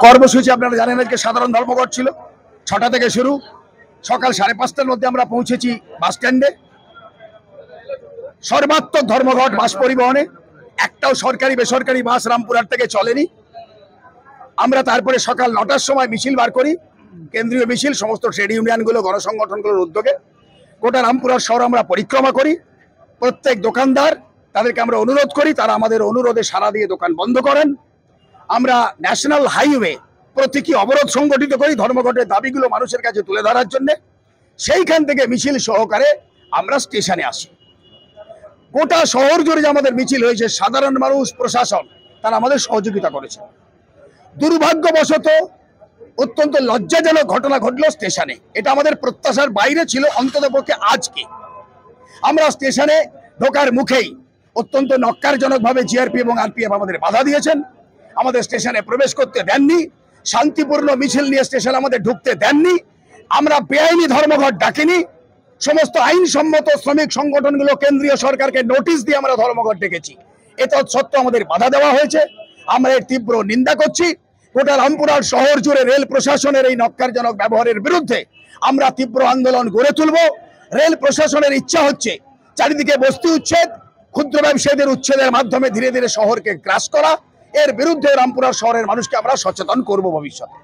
কর্মসূচি আপনারা জানেন, আজকে সাধারণ ধর্মঘট ছিল, 6টা থেকে শুরু। সকাল 5:30টার মধ্যে আমরা পৌঁছেছি বাস স্ট্যান্ডে। সর্বাত্মক ধর্মঘট বাস পরিবহনে, একটাও সরকারি বেসরকারি বাস রামপুরহাট থেকে চলেনি। আমরা তারপরে সকাল 9টার সময় মিছিল বার করি, কেন্দ্রীয় মিছিল, সমস্ত ট্রেড ইউনিয়নগুলো, গণসংগঠনগুলোর উদ্যোগে গোটা রামপুরহাট শহর আমরা পরিক্রমা করি। প্রত্যেক দোকানদার, তাদেরকে আমরা অনুরোধ করি, তারা আমাদের অনুরোধে সাড়া দিয়ে দোকান বন্ধ করেন। আমরা ন্যাশনাল হাইওয়ে প্রতীকী অবরোধ সংগঠিত করি ধর্মঘটের দাবিগুলো মানুষের কাছে তুলে ধরার জন্য। সেইখান থেকে মিছিল সহকারে আমরা স্টেশনে আসি। গোটা শহর জুড়ে যে আমাদের মিছিল হয়েছে, সাধারণ মানুষ, প্রশাসন, তারা আমাদের সহযোগিতা করেছে। দুর্ভাগ্যবশত অত্যন্ত লজ্জাজনক ঘটনা ঘটলো স্টেশনে। এটা আমাদের প্রত্যাশার বাইরে ছিল। অন্ততপক্ষে আজকে আমরা স্টেশনে ঢোকার মুখেই অত্যন্ত নক্কারজনকভাবে জিআরপি এবং আরপিএফ আমাদের বাধা দিয়েছেন, আমাদের স্টেশনে প্রবেশ করতে দেননি, শান্তিপূর্ণ মিছিল নিয়ে স্টেশনে আমাদের ঢুকতে দেননি। আমরা বেআইনি ধর্মঘট ডাকিনি, সমস্ত আইনসম্মত শ্রমিক সংগঠনগুলো কেন্দ্রীয় সরকারকে নোটিশ দিয়ে আমরা ধর্মঘট ডেকেছি। এটা সত্ত্বেও আমাদের বাধা দেওয়া হয়েছে, আমরা এর তীব্র নিন্দা করছি। গোটা রামপুরহাট শহর জুড়ে রেল প্রশাসনের এই নক্কারজনক ব্যবহারের বিরুদ্ধে আমরা তীব্র আন্দোলন গড়ে তুলব। রেল প্রশাসনের ইচ্ছা হচ্ছে চারিদিকে বস্তি উচ্ছেদ, ক্ষুদ্র ব্যবসায়ীদের উচ্ছেদের মাধ্যমে ধীরে ধীরে শহরকে গ্রাস করা। এর বিরুদ্ধে রামপুরহাট শহরের মানুষকে আমরা সচেতন করব ভবিষ্যতে।